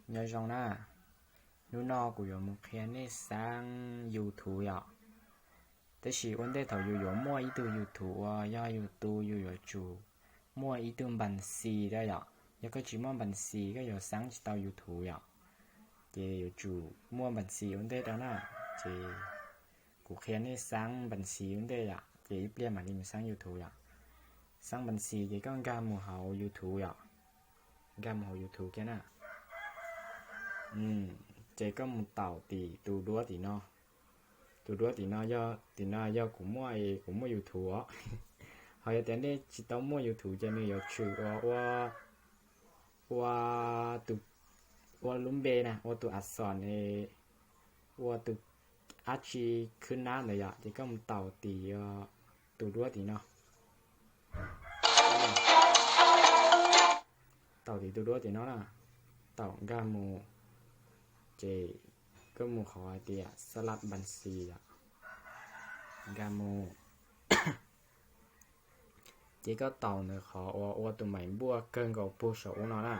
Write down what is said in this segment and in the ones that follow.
nhớ rằng na nu no của yo một khen này sang YouTube yaแต่是问题头有摸一度 YouTube 啊要 YouTube 有主摸一度บัญชีได้呀แล้วก็只摸บัญชีก็有上到 YouTube 呀จะ有主摸บัญชี问题的那จะกูเขียนให้上บัญชี问题呀จะ一เปลี่ยนมาที่上 YouTube 呀上บัญชีจะก็การมูเขา YouTube 呀การมูเขา YouTube แค่น่ะจะก็มูเต่าตีตูดัวตีเนาะตูดัวตีเนาะย่อกูมั่วกูมั่ว YouTube อ่ะเขาจะแต่เนี่ยจิตต้องมั่ว YouTube จะมี有趣ว่าตูว่าลุมเบนะว่าตูอักษรว่าตูอาชีขึ้นน้ำเลยอ่ะจะก็มูเต่าตีตูดัวตีเนาะเต่าตีตูดัวตีเนาะน่ะเต่าการมูเจก็มูขอไอเดียสลัดบัญชีอ่ะกามูเจก็เต่าเนอขอว่าตัวใหม่บัวเกินกับผู้สาวน่ะ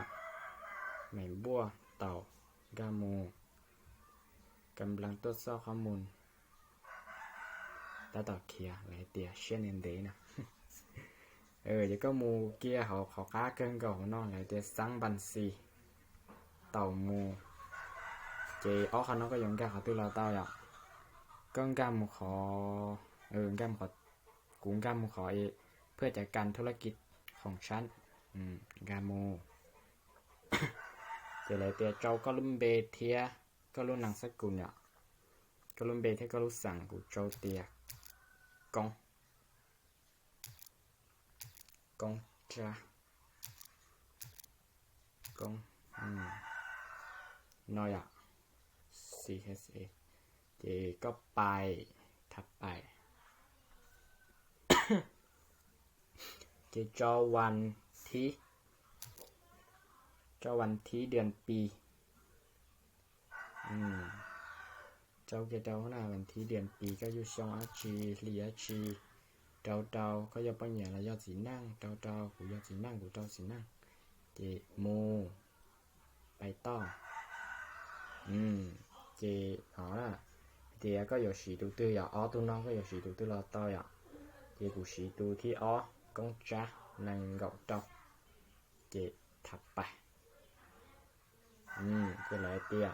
ใหม่บัวเต่ากามูกำลังตรวจสอบข้อมูลแต่ต่อเคียไอเดียเช่นเดียนะเจก็มูเกียเขาค้าเกินกับน้องไอเดียสร้างบัญชีเต่ามูเจอ้อเขาน้องก็ยังแก้เขาตัวเราเต่าอ่ะก็กำมูขอกำขอกุ้งกำมูขอเพื่อจัดการธุรกิจของฉันกามู เจเลยเตียเจ้าก็ลุ่มเบเทียก็ลุ่นหนังสกุลเนี่ยก็ลุ่มเบเทียก็ลุ่สั่งกูเจ้าเตียกงจ้ากงน้อยอ่ะ CSA เจก็ไปถัดไป เจเจ้าวันที่เดือนปีเจ้าเจ้าหน้าวันที่เดือนปีก็อยู่ช่องอาชีเลียชีเจ้าก็ยอดปัญญาแล้วยอดสีนั่งเจ้ากูยอดสีนั่งกูเจ้าสีนั่งเจโมไปต่อเจ好啦เจก็有许多对呀ตัวน้องก็有许多对了ต่อ呀เจกู许多ที่公家能够到เจถัดไปก็เลยเตี้ย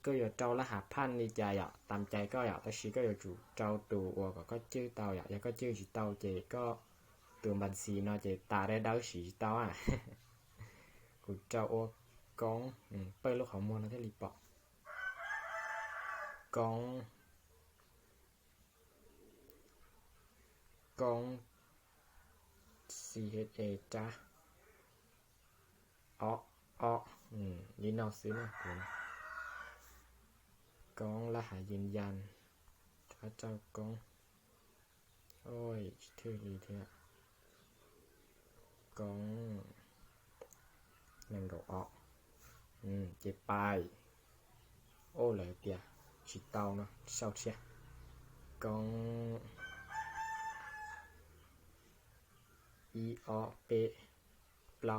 ก็有เจ้าละหาพันในใจอ่ะตามใจก็อยากแต่ชีก็有主เจ้าตัวก็ชื่อเต่าอยากแล้วก็ชื่อสีเต่าเจก็ตัวบัญชีเนาะเจตาได้ดาวสีเต่าอ่ะกูเจ้าอ้วกองเปิดลูกของมวลแล้วได้รีบบอกกอง CHA จ้ายินเอาซื้อมาคุณกองรหัสยืนยันถ้าเจ้ากองโอ้ยชื่อดีเท่กองหนึ่งดอกเจ็บปลายโอ้เลยเปียชิดเตาเนาะเศร้าเชียกองเปเปล่า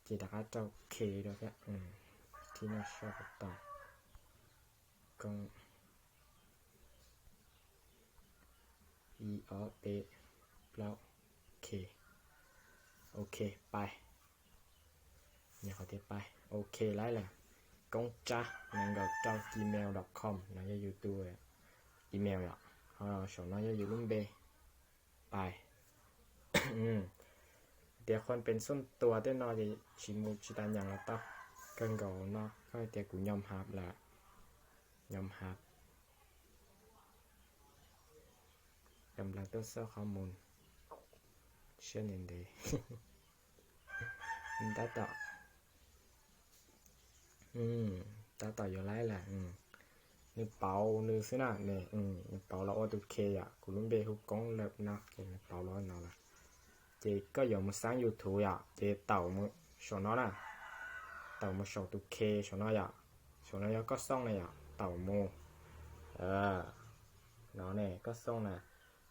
จีตาเจ้าเคด้วยกันที่น่าชอบต่อกองเปเปล่าเคโอเคไปเนี่ยเขาเทียบไปโอเคไล่แหละกงจ้านั่งกับเจ้า gmail.com นั่งอยู่ตัวอีเมลอ่ะเขาส่งนั่งอยู่ลุ่มเบไปเดี๋ยวคนเป็นส้นตัวได้นอนจะชิมูชิตันอย่างละต่อกันก่อนเนาะก็เดี๋ยวกูยอมหับละยอมหับกำลังตรวจสอบข้อมูลเช่นนี้ดีได้ต่อต่ออยู่ไรแหละนี่เป่านี่สินะเนี่ยนี่เป่าเราเอาตัวเคอ่ะกูลุ้นเบหุกงเล็บนักเห็นเป่าร้อนเอาละเจก็有么上 YouTube 呀เจเต่า么สอนน่ะเต่า么สอนตัวเคสอน呀สอนyaก็ส่งเลยอ่ะเต่าโมnó này có xong là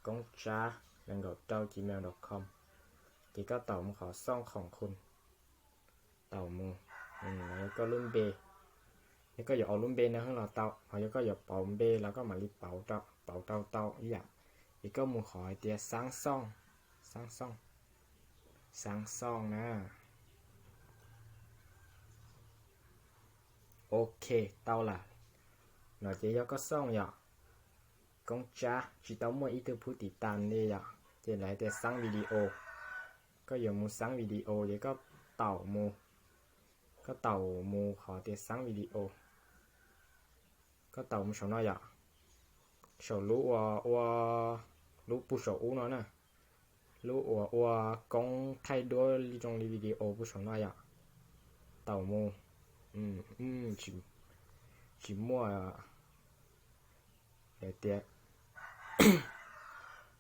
con cha đang gọi trao gmail.com เจก็เต่ามาขอส่งของคุณเต่าโม แล้วก็รุ่นเบแล้วก็อย่าเอารุ่นเบนะให้เราเตาพอแล้วก็อย่าเป่าเบแล้วก็มารีเป่าเตาอีกอีกก็มูขอเตียสร้างซ่องนะโอเคเตาละเราจะยกก็ซ่องอย่าcông cha chỉ tao mua ít từ phụ tị tàn đi ạ chỉ lại để sáng video có dùng mua sáng video vậy có tàu mua họ để sáng video có tàu mua số nào vậy số lú bu số u nó nè lú công thay đổi trong video bu số nào vậy tàu mua chỉ mua để tiệt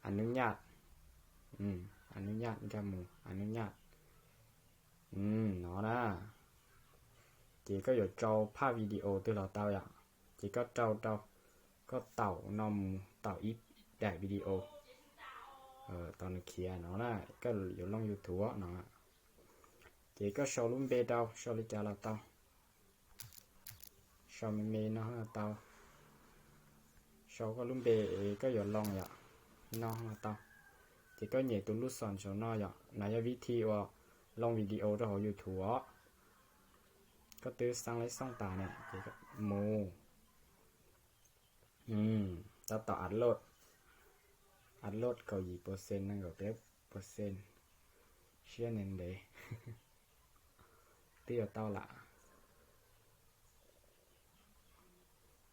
อนุญาตอนุญาตกันมูอนุญาตnó đó chỉ cóอยู่trâu pha video từ lò tao vậy chỉ có trâu có tàu nằm tàu ít đại video tao này kia nó là cóอยู่lông YouTube nó chỉ có show luôn bê đâu show đi trả là tao show mê nó là tao show có luôn bê cóอยู่lông vậy nó là tao chỉ có nhiều tụi lúc sòn cho nó vậy này video long video cho họ YouTube có từ sang lấy xong tà này chỉ có mù tao tạo upload cầu gì percent năng gọi tiếp percent share nên để tiêu tao lạ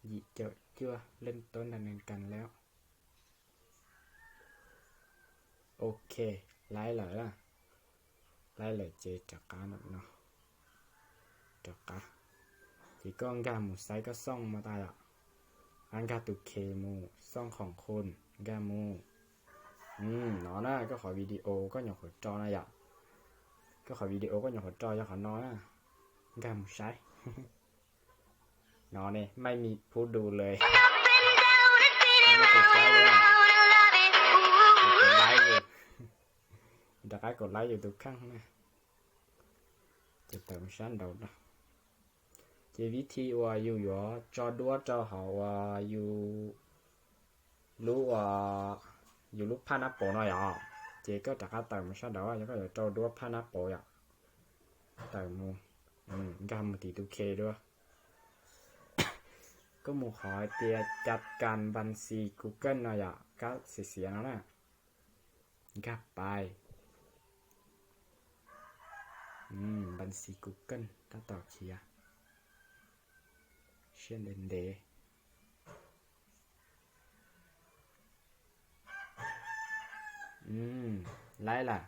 gì chưa lên tối là nên cần léo ok lái lại chế trả cá nữa nó trả cá chỉ có anh gà một size có xong mà ta ạ anh gà tụ kề mù xongของคนกามูnó nè có khỏi video có nhỏ khỏi trò này ạ có khỏi video có nhỏ khỏi trò cho khỏi nó nè gà một size nó nàyไม่มีผู้ดูเลยไม่ถูกใจเลยđã cái còn lấy vô từ khăn nè từ từ sáng đầu đó chỉ viết thi và yêu gió cho đua cho họ và yêu lúc pineapple nó vậy chỉ có đặt cái từ sáng đầu cho cái cho đua pineapple vậy từ mua gam thì tu kê đó có một hỏi tiềnจัดการบัญชี Google นะอย่าก็เสียแล้วนะกลับไปบัญชี Google ถ้าต่อเคียเช่นเดนเดไรล่ะ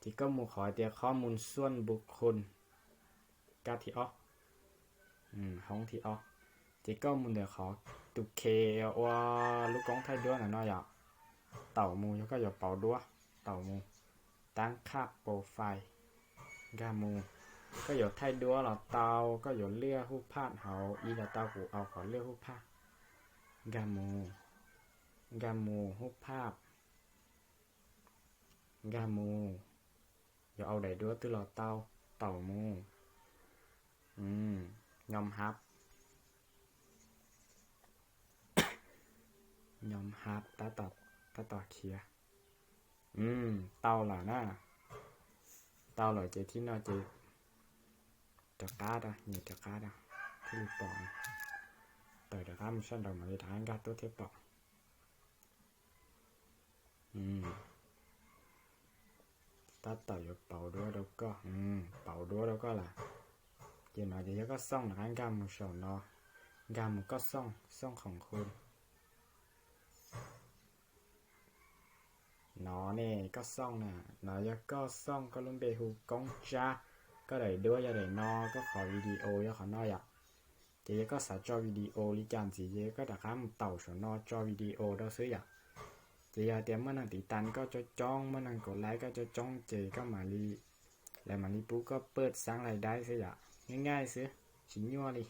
ที่ก็มูขอเตียข้อมูลส่วนบุคคลกาที่ออกห้องที่ออกที่ก็มูเดี๋ยวขอตุเคว่าลูกกองไทยด้วยนะน้อยอ่ะเต่ามูแล้วก็อย่าเป่าด้วยเต่ามูตั้งค่าโปรไฟล์กามูก็อยู่ไทยด้วยเราเตาก็อยู่เลือกรูปภาพเขาอีเราเตากูเอาขอเลือกรูปภาพกามูรูปภาพกามูอย่าเอาได้ด้วยตัวเราเตาเต่ามูยอมฮับตาต่อเคียเตาหล่ะนะเตาหล่ะเจที่น่าจะจักรได้nhiềuจักรได้ที่ปองแต่เดี๋ยวข้ามชั้นเรามาในทางการตัวเทียบปองตาต่ออยู่เป่าด้วยแล้วก็เป่าด้วยแล้วก็ล่ะเดี๋ยวมาเดี๋ยวก็ซ่องทางการมือสองเนาะการมือก็ซ่องของคุณnó nè có xong nè nó cho có xong có luôn bề hù công cha có đẩy đua cho đẩy no có khỏi video cho khỏi no ạ chỉ có xả cho video đi chẳng gì chứ có đặt một tàu số no cho video đó xứ ạ chỉ là tiếng mà năng tí tán có cho chong mà năng cổ lái có cho chong chỉ có mà đi lại mà đi bú có bớt sáng lại đáy xứ ạง่ายๆxứ chỉ nhua đi